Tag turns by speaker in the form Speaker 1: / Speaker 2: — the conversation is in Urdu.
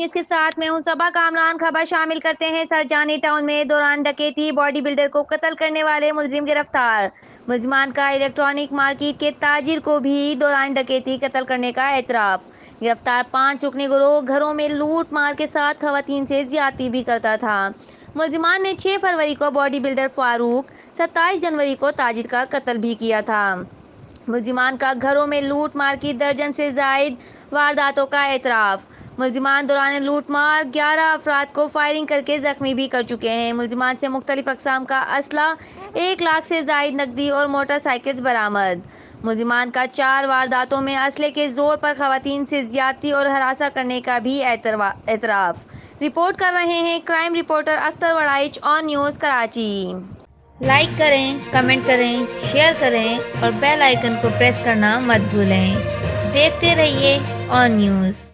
Speaker 1: تمیز کے ساتھ میں صبح کامران خبر شامل کرتے ہیں۔ سرجانی ٹاؤن میں دوران ڈکیتی باڈی بلڈر کو قتل کرنے والے ملزم گرفتار۔ ملزمان کا الیکٹرانک مارکیٹ کے تاجر کو بھی دوران ڈکیتی قتل کرنے کا اعتراف۔ گرفتار 5 رکنی گروہ گھروں میں لوٹ مار کے ساتھ خواتین سے زیادتی بھی کرتا تھا۔ ملزمان نے 6 فروری کو باڈی بلڈر فاروق، 27 جنوری کو تاجر کا قتل بھی کیا تھا۔ ملزمان کا گھروں میں لوٹ مار کی درجن سے زائد وارداتوں کا اعتراف۔ ملزمان دوران لوٹ مار 11 افراد کو فائرنگ کر کے زخمی بھی کر چکے ہیں۔ ملزمان سے مختلف اقسام کا اسلحہ، 1 لاکھ سے زائد نقدی اور موٹر سائیکلز برآمد۔ ملزمان کا 4 وارداتوں میں اسلحے کے زور پر خواتین سے زیادتی اور ہراساں کرنے کا بھی اعتراف۔ رپورٹ کر رہے ہیں کرائم رپورٹر اختر وڑائچ، آن نیوز کراچی۔
Speaker 2: لائک کریں، کمنٹ کریں، شیئر کریں اور بیل آئیکن کو پریس کرنا مت بھولیں۔ دیکھتے رہیے آن نیوز۔